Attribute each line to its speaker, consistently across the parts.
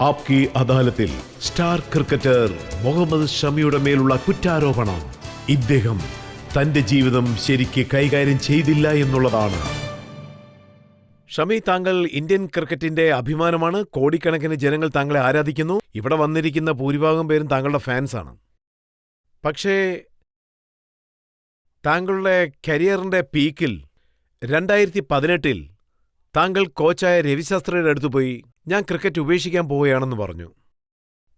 Speaker 1: ആപ്കി അദാലത്തിൽ star cricketer Muhammad ഷമിയുടെ മേലുള്ള കുറ്റാരോപണം ഇദ്ദേഹം തന്റെ ജീവിതം ശരിക്ക് കൈകാര്യം ചെയ്തില്ല എന്നുള്ളതാണ്. ഷമി, താങ്കൾ ഇന്ത്യൻ ക്രിക്കറ്റിന്റെ അഭിമാനമാണ്. കോടിക്കണക്കിന് ജനങ്ങൾ താങ്കളെ ആരാധിക്കുന്നു. ഇവിടെ വന്നിരിക്കുന്ന ഭൂരിഭാഗം പേരും താങ്കളുടെ ഫാൻസാണ്. പക്ഷേ താങ്കളുടെ കരിയറിന്റെ പീക്കിൽ 2018 താങ്കൾ കോച്ചായ രവിശാസ്ത്രിയുടെ അടുത്ത് പോയി ഞാൻ ക്രിക്കറ്റ് ഉപേക്ഷിക്കാൻ പോവുകയാണെന്ന് പറഞ്ഞു.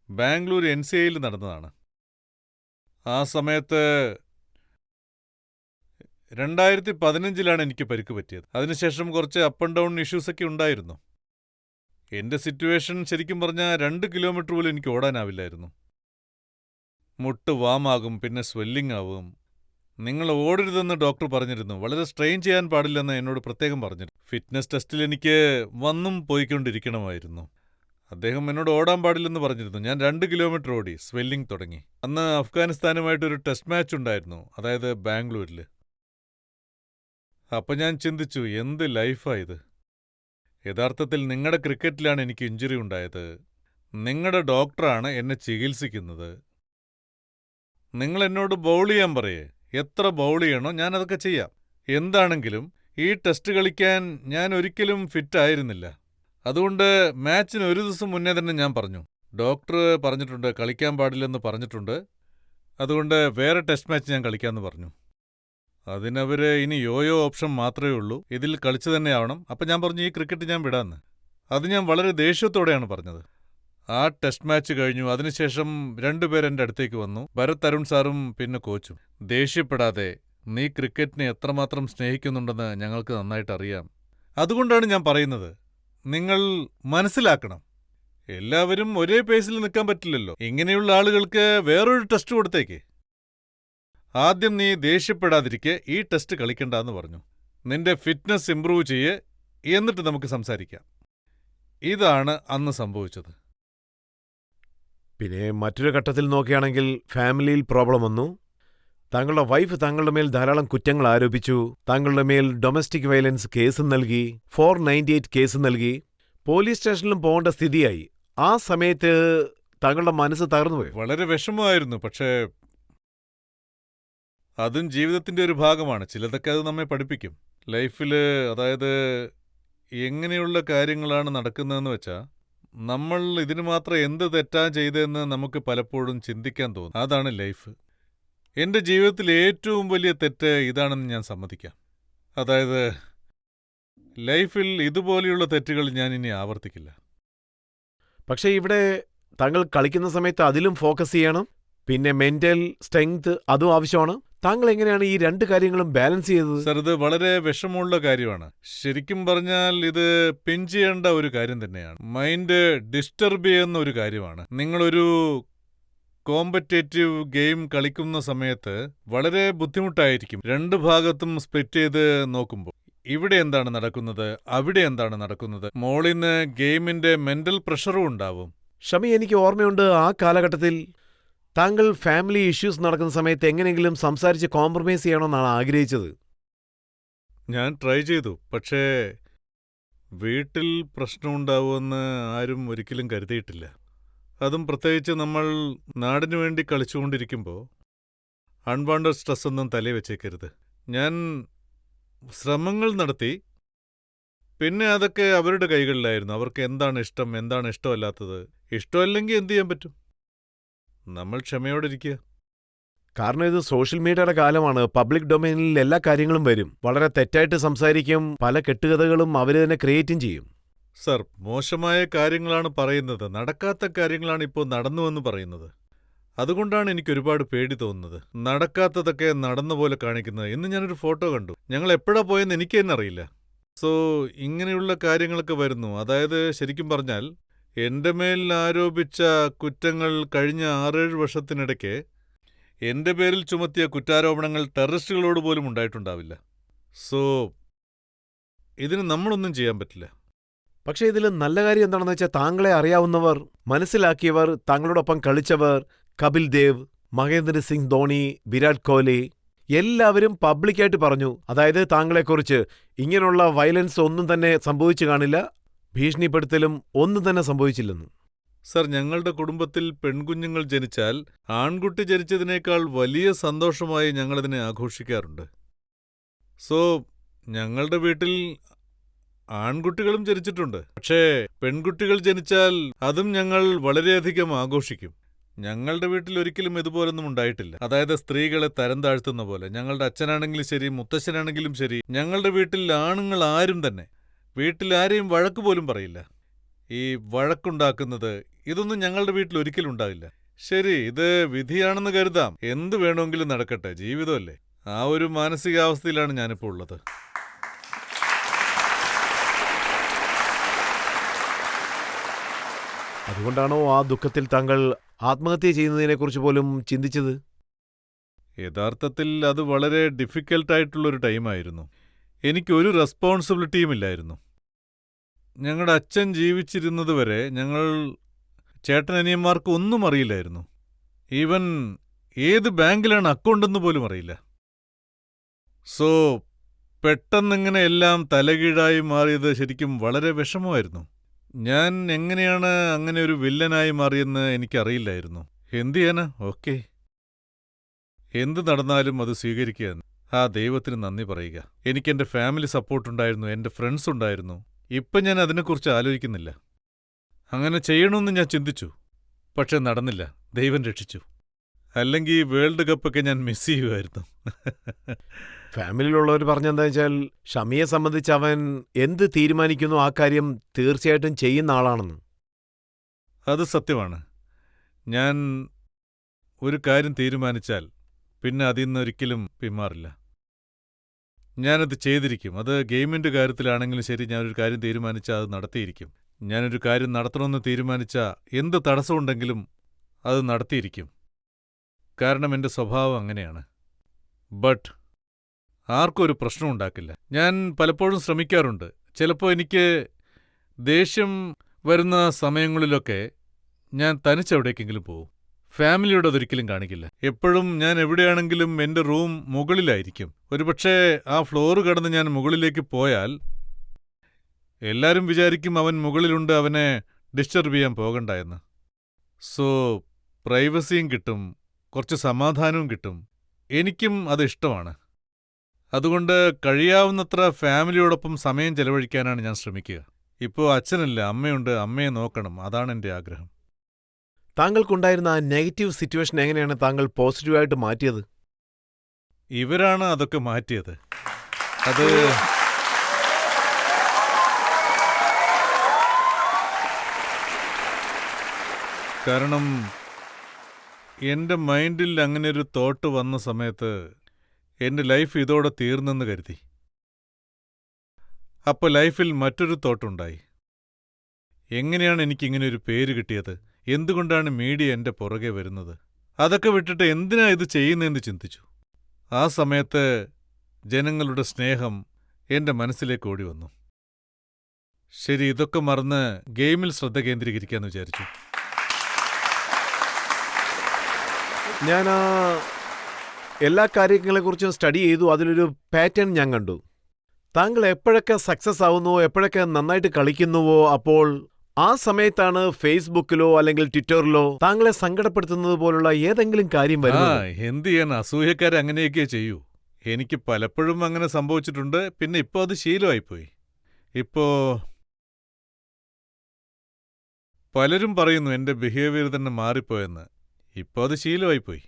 Speaker 2: ബാംഗ്ലൂർ NCAയിൽ നടന്നതാണ്. ആ സമയത്ത് 2015 എനിക്ക് പരിക്ക് പറ്റിയത്. അതിനുശേഷം കുറച്ച് അപ്പ് ആൻഡ് ഡൗൺ ഇഷ്യൂസൊക്കെ ഉണ്ടായിരുന്നു. എൻ്റെ സിറ്റുവേഷൻ ശരിക്കും പറഞ്ഞാൽ 2 കിലോമീറ്റർ പോലും എനിക്ക് ഓടാനാവില്ലായിരുന്നു. മുട്ട് വാമാകും, പിന്നെ സ്വെല്ലിംഗ് ആവും. നിങ്ങൾ ഓടരുതെന്ന് ഡോക്ടർ പറഞ്ഞിരുന്നു. വളരെ സ്ട്രെയിൻ ചെയ്യാൻ പാടില്ലെന്ന് എന്നോട് പ്രത്യേകം പറഞ്ഞിരുന്നു. ഫിറ്റ്നസ് ടെസ്റ്റിൽ എനിക്ക് വന്നും പോയിക്കൊണ്ടിരിക്കണമായിരുന്നു. അദ്ദേഹം എന്നോട് ഓടാൻ പാടില്ലെന്ന് പറഞ്ഞിരുന്നു. ഞാൻ 2 കിലോമീറ്റർ ഓടി, സ്വെല്ലിംഗ് തുടങ്ങി. അന്ന് അഫ്ഗാനിസ്ഥാനുമായിട്ടൊരു ടെസ്റ്റ് മാച്ച് ഉണ്ടായിരുന്നു, അതായത് ബാംഗ്ലൂരിൽ. അപ്പം ഞാൻ ചിന്തിച്ചു, എന്ത് ലൈഫായത്. യഥാർത്ഥത്തിൽ നിങ്ങളുടെ ക്രിക്കറ്റിലാണ് എനിക്ക് ഇഞ്ചുറി ഉണ്ടായത്. നിങ്ങളുടെ ഡോക്ടറാണ് എന്നെ ചികിത്സിക്കുന്നത്. നിങ്ങൾ എന്നോട് ബൗൾ ചെയ്യാൻ പറയേ, എത്ര ബൗൾ ചെയ്യണോ ഞാനതൊക്കെ ചെയ്യാം. എന്താണെങ്കിലും ഈ ടെസ്റ്റ് കളിക്കാൻ ഞാൻ ഒരിക്കലും ഫിറ്റായിരുന്നില്ല. അതുകൊണ്ട് മാച്ചിന് ഒരു ദിവസം മുന്നേ തന്നെ ഞാൻ പറഞ്ഞു, ഡോക്ടർ പറഞ്ഞിട്ടുണ്ട് കളിക്കാൻ പാടില്ലെന്ന് പറഞ്ഞിട്ടുണ്ട്, അതുകൊണ്ട് വേറെ ടെസ്റ്റ് മാച്ച് ഞാൻ കളിക്കാമെന്ന് പറഞ്ഞു. അതിനവര് ഇനി യോയോ ഓപ്ഷൻ മാത്രമേ ഉള്ളൂ, ഇതിൽ കളിച്ചു തന്നെ ആവണം. അപ്പം ഞാൻ പറഞ്ഞു ഈ ക്രിക്കറ്റ് ഞാൻ വിടാന്ന്. അത് ഞാൻ വളരെ ദേഷ്യത്തോടെയാണ് പറഞ്ഞത്. ആ ടെസ്റ്റ് മാച്ച് കഴിഞ്ഞു. അതിനുശേഷം 2 പേർ എൻ്റെ അടുത്തേക്ക് വന്നു, ഭരത് അരുൺ സാറും പിന്നെ കോച്ചും. ദേഷ്യപ്പെടാതെ, നീ ക്രിക്കറ്റിനെ എത്രമാത്രം സ്നേഹിക്കുന്നുണ്ടെന്ന് ഞങ്ങൾക്ക് നന്നായിട്ട് അറിയാം. അതുകൊണ്ടാണ് ഞാൻ പറയുന്നത്, നിങ്ങൾ മനസ്സിലാക്കണം, എല്ലാവരും ഒരേ പേസിൽ നിൽക്കാൻ പറ്റില്ലല്ലോ. ഇങ്ങനെയുള്ള ആളുകൾക്ക് വേറൊരു ടെസ്റ്റ് കൊടുത്തേക്ക്. ആദ്യം നീ ദേഷ്യപ്പെടാതിരിക്കെ ഈ ടെസ്റ്റ് കളിക്കണ്ടെന്ന് പറഞ്ഞു. നിന്റെ ഫിറ്റ്നസ് ഇംപ്രൂവ് ചെയ്യ്, എന്നിട്ട് നമുക്ക് സംസാരിക്കാം. ഇതാണ് അന്ന് സംഭവിച്ചത്.
Speaker 1: പിന്നെ മറ്റൊരു ഘട്ടത്തിൽ നോക്കുകയാണെങ്കിൽ ഫാമിലിയിൽ പ്രോബ്ലം വന്നു. താങ്കളുടെ വൈഫ് താങ്കളുടെ മേൽ ധാരാളം കുറ്റങ്ങൾ ആരോപിച്ചു. താങ്കളുടെ മേൽ ഡൊമസ്റ്റിക് വയലൻസ് കേസ് നൽകി, 498 കേസ് നൽകി. പോലീസ് സ്റ്റേഷനിലും പോകേണ്ട സ്ഥിതിയായി. ആ സമയത്ത് താങ്കളുടെ മനസ്സ് തകർന്നുപോയി.
Speaker 2: വളരെ വിഷമമായിരുന്നു. പക്ഷേ അതും ജീവിതത്തിന്റെ ഒരു ഭാഗമാണ്. ചിലതൊക്കെ അത് നമ്മെ പഠിപ്പിക്കും ലൈഫിൽ. അതായത് എങ്ങനെയുള്ള കാര്യങ്ങളാണ് നടക്കുന്നതെന്ന് വെച്ചാൽ നമ്മൾ ഇതിന് മാത്രം എന്ത് തെറ്റാ ചെയ്തതെന്ന് നമുക്ക് പലപ്പോഴും ചിന്തിക്കാൻ തോന്നും. അതാണ് ലൈഫ്. എൻ്റെ ജീവിതത്തിൽ ഏറ്റവും വലിയ തെറ്റ് ഇതാണെന്ന് ഞാൻ സമ്മതിക്കാം. അതായത് ലൈഫിൽ ഇതുപോലെയുള്ള തെറ്റുകൾ ഞാൻ ഇനി ആവർത്തിക്കില്ല.
Speaker 1: പക്ഷേ ഇവിടെ താങ്കൾ കളിക്കുന്ന സമയത്ത് അതിലും ഫോക്കസ് ചെയ്യണം. പിന്നെ മെന്റൽ സ്ട്രെങ്ത് അതും ആവശ്യമാണ്. താങ്കൾ എങ്ങനെയാണ് ഈ 2 കാര്യങ്ങളും ബാലൻസ് ചെയ്തത്?
Speaker 2: സർ, ഇത് വളരെ വിഷമമുള്ള കാര്യമാണ്. ശരിക്കും പറഞ്ഞാൽ ഇത് പിൻ ചെയ്യേണ്ട ഒരു കാര്യം തന്നെയാണ്. മൈൻഡ് ഡിസ്റ്റർബ് ചെയ്യുന്ന ഒരു കാര്യമാണ്. നിങ്ങളൊരു കോമ്പറ്റേറ്റീവ് ഗെയിം കളിക്കുന്ന സമയത്ത് വളരെ ബുദ്ധിമുട്ടായിരിക്കും 2 ഭാഗത്തും സ്പ്ലിറ്റ് ചെയ്ത് നോക്കുമ്പോൾ. ഇവിടെ എന്താണ് നടക്കുന്നത്, അവിടെ എന്താണ് നടക്കുന്നത്. മോളിന്ന് ഗെയിമിന്റെ മെന്റൽ പ്രഷറും ഉണ്ടാവും.
Speaker 1: ഷമി, എനിക്ക് ഓർമ്മയുണ്ട് ആ കാലഘട്ടത്തിൽ താങ്കൾ ഫാമിലി ഇഷ്യൂസ് നടക്കുന്ന സമയത്ത് എങ്ങനെയെങ്കിലും സംസാരിച്ച് കോംപ്രമൈസ് ചെയ്യണമെന്നാണ് ആഗ്രഹിച്ചത്.
Speaker 2: ഞാൻ ട്രൈ ചെയ്തു. പക്ഷേ വീട്ടിൽ പ്രശ്നമുണ്ടാവുമെന്ന് ആരും ഒരിക്കലും കരുതിയിട്ടില്ല. അതും പ്രത്യേകിച്ച് നമ്മൾ നാടിനു വേണ്ടി കളിച്ചുകൊണ്ടിരിക്കുമ്പോൾ അൺവാണ്ടഡ് സ്ട്രെസ് ഒന്നും തലയിൽ വെച്ചേക്കരുത്. ഞാൻ ശ്രമങ്ങൾ നടത്തി. പിന്നെ അതൊക്കെ അവരുടെ കൈകളിലായിരുന്നു. അവർക്ക് എന്താണ് ഇഷ്ടം, എന്താണ് ഇഷ്ടമല്ലാത്തത്. ഇഷ്ടമല്ലെങ്കിൽ എന്തു ചെയ്യാൻ പറ്റും? നമ്മൾ ക്ഷമയോടെ ഇരിക്കുക.
Speaker 1: കാരണം ഇത് സോഷ്യൽ മീഡിയയുടെ കാലമാണ്. പബ്ലിക് ഡൊമൈനിൽ എല്ലാ കാര്യങ്ങളും വരും. വളരെ തെറ്റായിട്ട് സംസാരിക്കും. പല കെട്ടുകഥകളും അവർ തന്നെ ക്രിയേറ്റും ചെയ്യും.
Speaker 2: സർ, മോശമായ കാര്യങ്ങളാണ് പറയുന്നത്, നടക്കാത്ത കാര്യങ്ങളാണ് ഇപ്പോൾ നടന്നുവെന്ന് പറയുന്നത്. അതുകൊണ്ടാണ് എനിക്ക് ഒരുപാട് പേടി തോന്നുന്നത്. നടക്കാത്തതൊക്കെ നടന്ന പോലെ കാണിക്കുന്നത്. ഇന്ന് ഞാനൊരു ഫോട്ടോ കണ്ടു. ഞങ്ങൾ എപ്പോഴാ പോയെന്ന് എനിക്ക് തന്നെ അറിയില്ല. സോ ഇങ്ങനെയുള്ള കാര്യങ്ങളൊക്കെ വരുന്നു. അതായത് ശരിക്കും പറഞ്ഞാൽ എൻ്റെ മേൽ ആരോപിച്ച കുറ്റങ്ങൾ കഴിഞ്ഞ 6-7 വർഷത്തിനിടയ്ക്ക് എൻ്റെ പേരിൽ ചുമത്തിയ കുറ്റാരോപണങ്ങൾ ടെററിസ്റ്റുകളോട് പോലും ഉണ്ടായിട്ടുണ്ടാവില്ല. സോ ഇതിന് നമ്മളൊന്നും ചെയ്യാൻ പറ്റില്ല.
Speaker 1: പക്ഷേ ഇതിൽ നല്ല കാര്യം എന്താണെന്ന് വെച്ചാൽ താങ്കളെ അറിയാവുന്നവർ, മനസ്സിലാക്കിയവർ, താങ്കളോടൊപ്പം കളിച്ചവർ, കപിൽ ദേവ്, മഹേന്ദ്ര സിംഗ് ധോണി, വിരാട് കോഹ്ലി എല്ലാവരും പബ്ലിക്കായിട്ട് പറഞ്ഞു. അതായത് താങ്കളെക്കുറിച്ച് ഇങ്ങനെയുള്ള വയലൻസ് ഒന്നും തന്നെ സംഭവിച്ചു കാണില്ല, ഭീഷണിപ്പെടുത്തലും ഒന്നും തന്നെ സംഭവിച്ചില്ലെന്ന്.
Speaker 2: സർ, ഞങ്ങളുടെ കുടുംബത്തിൽ പെൺകുഞ്ഞുങ്ങൾ ജനിച്ചാൽ ആൺകുട്ടി ജനിച്ചതിനേക്കാൾ വലിയ സന്തോഷമായി ഞങ്ങളതിനെ ആഘോഷിക്കാറുണ്ട്. സോ ഞങ്ങളുടെ വീട്ടിൽ ആൺകുട്ടികളും ജനിച്ചിട്ടുണ്ട്. പക്ഷേ പെൺകുട്ടികൾ ജനിച്ചാൽ അതും ഞങ്ങൾ വളരെയധികം ആഘോഷിക്കും. ഞങ്ങളുടെ വീട്ടിൽ ഒരിക്കലും ഇതുപോലൊന്നും ഉണ്ടായിട്ടില്ല. അതായത് സ്ത്രീകളെ തരം താഴ്ത്തുന്ന പോലെ. ഞങ്ങളുടെ അച്ഛനാണെങ്കിലും ശരി, മുത്തശ്ശനാണെങ്കിലും ശരി, ഞങ്ങളുടെ വീട്ടിൽ ആണുങ്ങൾ ആരും തന്നെ വീട്ടിൽ ആരെയും വഴക്ക് പോലും പറയില്ല. ഈ വഴക്കുണ്ടാക്കുന്നത് ഇതൊന്നും ഞങ്ങളുടെ വീട്ടിൽ ഒരിക്കലും ഉണ്ടാവില്ല. ശരി, ഇത് വിധിയാണെന്ന് കരുതാം. എന്ത് വേണമെങ്കിലും നടക്കട്ടെ, ജീവിതമല്ലേ. ആ ഒരു മാനസികാവസ്ഥയിലാണ് ഞാനിപ്പോൾ ഉള്ളത്.
Speaker 1: അതുകൊണ്ടാണോ ആ ദുഃഖത്തിൽ താങ്കൾ ആത്മഹത്യ ചെയ്യുന്നതിനെക്കുറിച്ച് പോലും ചിന്തിച്ചത്?
Speaker 2: യഥാർത്ഥത്തിൽ അത് വളരെ ഡിഫിക്കൽട്ടായിട്ടുള്ളൊരു ടൈമായിരുന്നു. എനിക്കൊരു റെസ്പോൺസിബിലിറ്റിയും ഇല്ലായിരുന്നു. ഞങ്ങളുടെ അച്ഛൻ ജീവിച്ചിരുന്നതുവരെ ഞങ്ങൾ ചേട്ടനനിയന്മാർക്ക് ഒന്നും അറിയില്ലായിരുന്നു. ഈവൻ ഏത് ബാങ്കിലാണ് അക്കൗണ്ടെന്ന് പോലും അറിയില്ല. സോ പെട്ടെന്നിങ്ങനെ എല്ലാം തലകീഴായി മാറിയത് ശരിക്കും വളരെ വിഷമമായിരുന്നു. ഞാൻ എങ്ങനെയാണ് അങ്ങനെ ഒരു വില്ലനായി മാറിയെന്ന് എനിക്കറിയില്ലായിരുന്നു. എന്തു ചെയ്യാനാ? ഓക്കെ, എന്ത് നടന്നാലും അത് സ്വീകരിക്കുക, ആ ദൈവത്തിന് നന്ദി പറയുക. എനിക്കെന്റെ ഫാമിലി സപ്പോർട്ടുണ്ടായിരുന്നു, എന്റെ ഫ്രണ്ട്സ് ഉണ്ടായിരുന്നു. ഇപ്പം ഞാൻ അതിനെക്കുറിച്ച് ആലോചിക്കുന്നില്ല. അങ്ങനെ ചെയ്യണമെന്ന് ഞാൻ ചിന്തിച്ചു, പക്ഷെ നടന്നില്ല. ദൈവം രക്ഷിച്ചു. അല്ലെങ്കിൽ വേൾഡ് കപ്പൊക്കെ ഞാൻ മിസ് ചെയ്യുമായിരുന്നു.
Speaker 1: ഫാമിലിയിലുള്ളവർ പറഞ്ഞെന്താ വെച്ചാൽ, ഷമിയെ സംബന്ധിച്ച് അവൻ എന്ത് തീരുമാനിക്കുന്നു ആ കാര്യം തീർച്ചയായിട്ടും ചെയ്യുന്ന ആളാണെന്ന്.
Speaker 2: അത് സത്യമാണ്. ഞാൻ ഒരു കാര്യം തീരുമാനിച്ചാൽ പിന്നെ അതിൽ നിന്ന് ഒരിക്കലും പിന്മാറില്ല. ഞാനത് ചെയ്തിരിക്കും. അത് ഗെയിമിൻ്റെ കാര്യത്തിലാണെങ്കിലും ശരി, ഞാനൊരു കാര്യം തീരുമാനിച്ചാൽ അത് നടത്തിയിരിക്കും. ഞാനൊരു കാര്യം നടത്തണമെന്ന് തീരുമാനിച്ചാൽ എന്ത് തടസ്സമുണ്ടെങ്കിലും അത് നടത്തിയിരിക്കും. കാരണം എൻ്റെ സ്വഭാവം അങ്ങനെയാണ്. ബട്ട് ആർക്കും ഒരു പ്രശ്നം ഉണ്ടാക്കില്ല. ഞാൻ പലപ്പോഴും ശ്രമിക്കാറുണ്ട്. ചിലപ്പോൾ എനിക്ക് ദേഷ്യം വരുന്ന സമയങ്ങളിലൊക്കെ ഞാൻ തനിച്ചെവിടേക്കെങ്കിലും പോവും. ഫാമിലിയോട് അതൊരിക്കലും കാണിക്കില്ല. എപ്പോഴും ഞാൻ എവിടെയാണെങ്കിലും എൻ്റെ റൂം മുകളിലായിരിക്കും. ഒരുപക്ഷെ ആ ഫ്ലോറ് കടന്ന് ഞാൻ മുകളിലേക്ക് പോയാൽ എല്ലാവരും വിചാരിക്കും അവൻ മുകളിലുണ്ട്, അവനെ ഡിസ്റ്റർബ് ചെയ്യാൻ പോകണ്ട എന്ന്. സോ പ്രൈവസിയും കിട്ടും, കുറച്ച് സമാധാനവും കിട്ടും. എനിക്കും അത് ഇഷ്ടമാണ്. അതുകൊണ്ട് കഴിയാവുന്നത്ര ഫാമിലിയോടൊപ്പം സമയം ചെലവഴിക്കാനാണ് ഞാൻ ശ്രമിക്കുക. ഇപ്പോൾ അച്ഛനില്ല, അമ്മയുണ്ട്, അമ്മയെ നോക്കണം. അതാണ് എൻ്റെ ആഗ്രഹം.
Speaker 1: താങ്കൾക്കുണ്ടായിരുന്ന ആ നെഗറ്റീവ് സിറ്റുവേഷൻ എങ്ങനെയാണ് താങ്കൾ പോസിറ്റീവായിട്ട് മാറ്റിയത്?
Speaker 2: ഇവരാണ് അതൊക്കെ മാറ്റിയത്. അത് കാരണം എൻ്റെ മൈൻഡിൽ അങ്ങനെയൊരു തോട്ട് വന്ന സമയത്ത് എൻ്റെ ലൈഫ് ഇതോടെ തീർന്നെന്ന് കരുതി. അപ്പോൾ ലൈഫിൽ മറ്റൊരു തോട്ടുണ്ടായി. എങ്ങനെയാണ് എനിക്കിങ്ങനെയൊരു പേര് കിട്ടിയത്? എന്തുകൊണ്ടാണ് മീഡിയ എൻ്റെ പുറകെ വരുന്നത്? അതൊക്കെ വിട്ടിട്ട് എന്തിനാ ഇത് ചെയ്യുന്നതെന്ന് ചിന്തിച്ചു. ആ സമയത്ത് ജനങ്ങളുടെ സ്നേഹം എൻ്റെ മനസ്സിലേക്ക് ഓടി വന്നു. ശരി, ഇതൊക്കെ മറന്ന് ഗെയിമിൽ ശ്രദ്ധ കേന്ദ്രീകരിക്കാമെന്ന് വിചാരിച്ചു.
Speaker 1: ഞാൻ എല്ലാ കാര്യങ്ങളെക്കുറിച്ചും സ്റ്റഡി ചെയ്തു. അതിലൊരു പാറ്റേൺ ഞാൻ കണ്ടു. താങ്കൾ എപ്പോഴൊക്കെ സക്സസ് ആവുന്നുവോ, എപ്പോഴൊക്കെ നന്നായിട്ട് കളിക്കുന്നുവോ, അപ്പോൾ ആ സമയത്താണ് ഫേസ്ബുക്കിലോ അല്ലെങ്കിൽ ട്വിറ്ററിലോ താങ്കളെ സങ്കടപ്പെടുത്തുന്നത് പോലുള്ള ഏതെങ്കിലും കാര്യം വരുന്നത്.
Speaker 2: എന്ത് ചെയ്യാൻ, അസൂയക്കാരെ അങ്ങനെയൊക്കെ ചെയ്യൂ. എനിക്ക് പലപ്പോഴും അങ്ങനെ സംഭവിച്ചിട്ടുണ്ട്. പിന്നെ ഇപ്പോൾ അത് ശീലമായിപ്പോയി. ഇപ്പോ പലരും പറയുന്നു എൻ്റെ ബിഹേവിയർ തന്നെ മാറിപ്പോയെന്ന്. ഇപ്പോൾ അത് ശീലമായിപ്പോയി.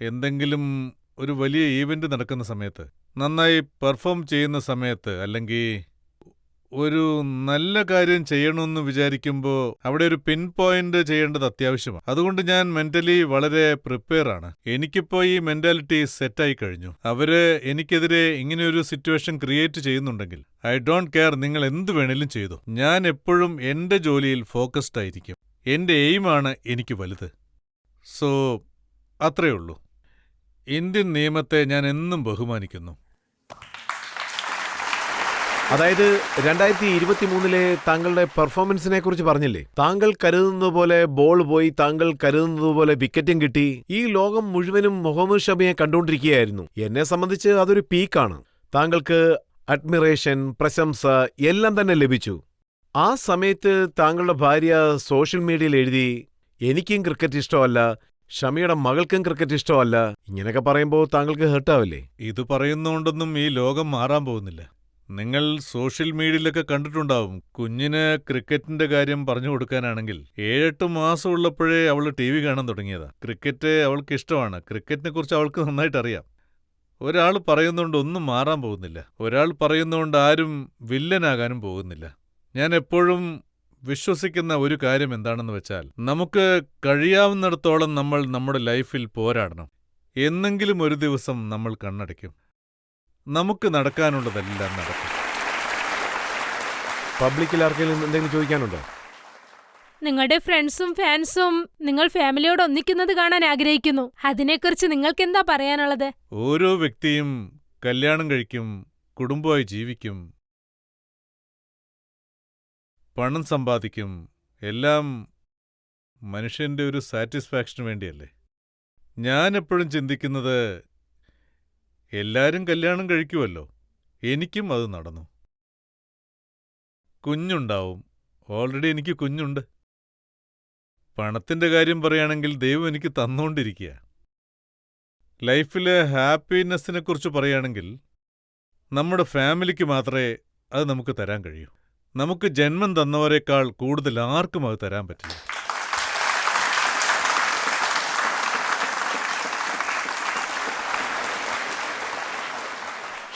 Speaker 2: എന്തെങ്കിലും ഒരു വലിയ ഈവൻ്റ് നടക്കുന്ന സമയത്ത്, നന്നായി പെർഫോം ചെയ്യുന്ന സമയത്ത്, അല്ലെങ്കിൽ ഒരു നല്ല കാര്യം ചെയ്യണമെന്ന് വിചാരിക്കുമ്പോൾ അവിടെ ഒരു പിൻ പോയിന്റ് ചെയ്യേണ്ടത് അത്യാവശ്യമാണ്. അതുകൊണ്ട് ഞാൻ മെന്റലി വളരെ പ്രിപ്പയർ ആണ്. എനിക്കിപ്പോൾ ഈ മെന്റാലിറ്റി സെറ്റായി കഴിഞ്ഞു. അവര് എനിക്കെതിരെ ഇങ്ങനെയൊരു സിറ്റുവേഷൻ ക്രിയേറ്റ് ചെയ്യുന്നുണ്ടെങ്കിൽ ഐ ഡോണ്ട് കെയർ, നിങ്ങൾ എന്ത് വേണേലും ചെയ്തു. ഞാൻ എപ്പോഴും എൻ്റെ ജോലിയിൽ ഫോക്കസ്ഡ് ആയിരിക്കും. എൻ്റെ എയിമാണ് എനിക്ക് വലുത്. സോ അത്രയേ ഉള്ളൂ. ഇന്ത്യൻ നിയമത്തെ ഞാൻ എന്നും ബഹുമാനിക്കുന്നു.
Speaker 1: അതായത് 2023 താങ്കളുടെ പെർഫോമൻസിനെ കുറിച്ച് പറഞ്ഞില്ലേ? താങ്കൾ കരുതുന്നത് പോലെ ബോൾ പോയി, താങ്കൾ കരുതുന്നത് പോലെ വിക്കറ്റും കിട്ടി. ഈ ലോകം മുഴുവനും മുഹമ്മദ് ഷമിയെ കണ്ടുകൊണ്ടിരിക്കുകയായിരുന്നു. എന്നെ സംബന്ധിച്ച് അതൊരു പീക്കാണ്. താങ്കൾക്ക് അഡ്മിറേഷൻ, പ്രശംസ എല്ലാം തന്നെ ലഭിച്ചു. ആ സമയത്ത് താങ്കളുടെ ഭാര്യ സോഷ്യൽ മീഡിയയിൽ എഴുതി, എനിക്കും ക്രിക്കറ്റ് ഇഷ്ടമല്ല, ഷമിയുടെ മകൾക്കും ക്രിക്കറ്റ് ഇഷ്ടമല്ല. ഇങ്ങനെയൊക്കെ പറയുമ്പോൾ താങ്കൾക്ക് ഹേർട്ടാവില്ലേ?
Speaker 2: ഇത് പറയുന്നോണ്ടൊന്നും ഈ ലോകം മാറാൻ പോകുന്നില്ല. നിങ്ങൾ സോഷ്യൽ മീഡിയയിലൊക്കെ കണ്ടിട്ടുണ്ടാവും, കുഞ്ഞിന് ക്രിക്കറ്റിന്റെ കാര്യം പറഞ്ഞു കൊടുക്കാനാണെങ്കിൽ 7-8 മാസം ഉള്ളപ്പോഴേ അവൾ TV കാണാൻ തുടങ്ങിയതാ. ക്രിക്കറ്റ് അവൾക്ക് ഇഷ്ടമാണ്. ക്രിക്കറ്റിനെ കുറിച്ച് അവൾക്ക് നന്നായിട്ട് അറിയാം. ഒരാൾ പറയുന്നതുകൊണ്ട് ഒന്നും മാറാൻ പോകുന്നില്ല. ഒരാൾ പറയുന്നതുകൊണ്ട് ആരും വില്ലനാകാനും പോകുന്നില്ല. ഞാൻ എപ്പോഴും വിശ്വസിക്കുന്ന ഒരു കാര്യം എന്താണെന്ന് വെച്ചാൽ, നമുക്ക് കഴിയാവുന്നിടത്തോളം നമ്മൾ നമ്മുടെ ലൈഫിൽ പോരാടണം. എന്നെങ്കിലും ഒരു ദിവസം നമ്മൾ കണ്ണടയ്ക്കും. നമുക്ക് നടക്കാനുള്ളതെല്ലാം നടക്കും.
Speaker 1: പബ്ലിക്കിൽ ആർക്കെങ്കിലും എന്തെങ്കിലും ചോദിക്കാനുണ്ടോ?
Speaker 3: നിങ്ങളുടെ ഫ്രണ്ട്സും ഫാൻസും നിങ്ങൾ ഫാമിലിയോട് ഒന്നിക്കുന്നത് കാണാൻ ആഗ്രഹിക്കുന്നു. അതിനെക്കുറിച്ച് നിങ്ങൾക്ക് എന്താ പറയാനുള്ളത്?
Speaker 2: ഓരോ വ്യക്തിയും കല്യാണം കഴിക്കും, കുടുംബമായി ജീവിക്കും, പണം സമ്പാദിക്കും. എല്ലാം മനുഷ്യന്റെ ഒരു സാറ്റിസ്ഫാക്ഷന് വേണ്ടിയല്ലേ. ഞാൻ എപ്പോഴും ചിന്തിക്കുന്നത്, എല്ലാരും കല്യാണം കഴിക്കുമല്ലോ, എനിക്കും അത് നടന്നു. കുഞ്ഞുണ്ടാവും. ഓൾറെഡി എനിക്ക് കുഞ്ഞുണ്ട്. പണത്തിന്റെ കാര്യം പറയുകയാണെങ്കിൽ ദൈവം എനിക്ക് തന്നുകൊണ്ടിരിക്കുക. ലൈഫിലെ ഹാപ്പിനെസ്സിനെക്കുറിച്ച് പറയുകയാണെങ്കിൽ നമ്മുടെ ഫാമിലിക്ക് മാത്രമേ അത് നമുക്ക് തരാൻ കഴിയൂ. നമുക്ക് ജന്മം തന്നവരെക്കാൾ കൂടുതൽ ആർക്കും അത് തരാൻ പറ്റില്ല.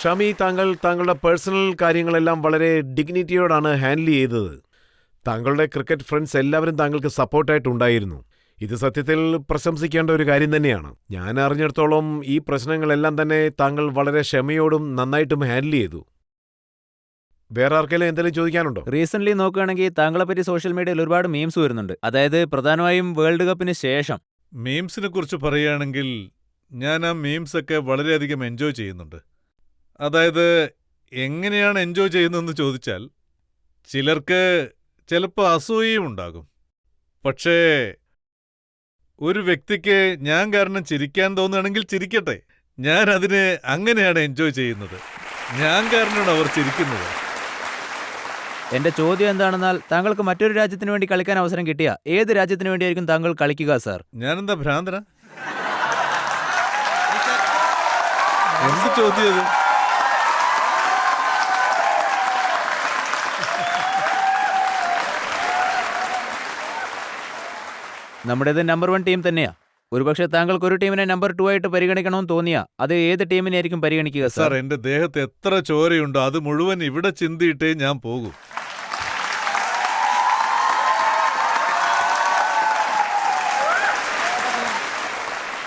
Speaker 1: ഷമി, താങ്കളുടെ പേഴ്സണൽ കാര്യങ്ങളെല്ലാം വളരെ ഡിഗ്നിറ്റിയോടാണ് ഹാൻഡിൽ ചെയ്തത്. താങ്കളുടെ ക്രിക്കറ്റ് ഫ്രണ്ട്സ് എല്ലാവരും താങ്കൾക്ക് സപ്പോർട്ടായിട്ടുണ്ടായിരുന്നു. ഇത് സത്യത്തിൽ പ്രശംസിക്കേണ്ട ഒരു കാര്യം തന്നെയാണ്. ഞാൻ അറിഞ്ഞിടത്തോളം ഈ പ്രശ്നങ്ങളെല്ലാം തന്നെ താങ്കൾ വളരെ ക്ഷമയോടും നന്നായിട്ടും ഹാൻഡിൽ ചെയ്തു. വേറെ ആർക്കെങ്കിലും എന്തെങ്കിലും ചോദിക്കാനുണ്ടോ?
Speaker 4: റീസെന്റ് നോക്കുകയാണെങ്കിൽ താങ്കളെപ്പറ്റി സോഷ്യൽ മീഡിയയിൽ ഒരുപാട് മീംസ് വരുന്നുണ്ട്. അതായത് പ്രധാനമായും വേൾഡ് കപ്പിന് ശേഷം.
Speaker 2: മീംസിനെ കുറിച്ച് പറയുകയാണെങ്കിൽ ഞാൻ ആ മീംസൊക്കെ വളരെയധികം എൻജോയ് ചെയ്യുന്നുണ്ട്. അതായത് എങ്ങനെയാണ് എൻജോയ് ചെയ്യുന്നതെന്ന് ചോദിച്ചാൽ, ചിലർക്ക് ചിലപ്പോൾ അസൂയയും ഉണ്ടാകും. പക്ഷേ ഒരു വ്യക്തിക്ക് ഞാൻ കാരണം ചിരിക്കാൻ തോന്നുകയാണെങ്കിൽ ചിരിക്കട്ടെ. ഞാൻ അതിനെ അങ്ങനെയാണ് എൻജോയ് ചെയ്യുന്നത്. ഞാൻ കാരണമാണ് അവർ ചിരിക്കുന്നത്.
Speaker 4: എന്റെ ചോദ്യം എന്താണെന്നാൽ, താങ്കൾക്ക് മറ്റൊരു രാജ്യത്തിന് വേണ്ടി കളിക്കാൻ അവസരം കിട്ടിയ ഏത് രാജ്യത്തിന് വേണ്ടിയായിരിക്കും താങ്കൾ കളിക്കുക സാർ?
Speaker 2: ഞാനെന്താ ഭ്രാന്തനാ? എന്ത് ചോദ്യം അത്?
Speaker 4: നമ്മുടേത് നമ്പർ 1 ടീം തന്നെയാ. ഒരുപക്ഷെ താങ്കൾക്ക് ഒരു ടീമിനെ നമ്പർ 2 ആയിട്ട് പരിഗണിക്കണമെന്ന് തോന്നിയാ അത് ഏത് ടീമിനെയായിരിക്കും പരിഗണിക്കുക
Speaker 2: സാർ,
Speaker 4: സാർ?
Speaker 2: എന്റെ ദേഹത്ത് എത്ര ചോരയുണ്ടോ അത് മുഴുവൻ ഇവിടെ ചിന്തിയിട്ടേ ഞാൻ പോകൂ.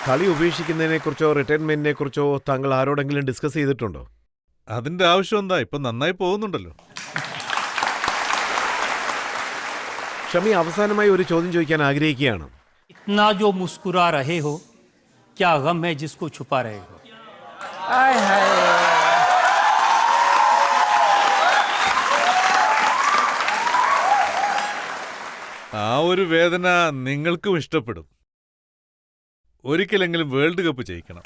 Speaker 1: കളി ഉപേക്ഷിക്കുന്നതിനെക്കുറിച്ചോ റിട്ടയർമെന്റിനെക്കുറിച്ചോ താങ്കൾ ആരോടെങ്കിലും ഡിസ്കസ് ചെയ്തിട്ടുണ്ടോ?
Speaker 2: അതിന്റെ ആവശ്യം എന്താ? ഇപ്പൊ നന്നായി പോകുന്നുണ്ടല്ലോ.
Speaker 1: ഷമി, അവസാനമായി ഒരു ചോദ്യം ചോദിക്കാൻ ആഗ്രഹിക്കുകയാണ്.
Speaker 5: इतना जो मुस्कुरा रहे हो, क्या गम है जिसको छुपा रहे हो?
Speaker 2: ആ ഒരു വേദന നിങ്ങൾക്കും ഇഷ്ടപ്പെടും. ഒരിക്കലെങ്കിലും വേൾഡ് കപ്പ് ജയിക്കണം.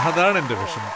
Speaker 2: അതാണ് എന്റെ വിഷമം.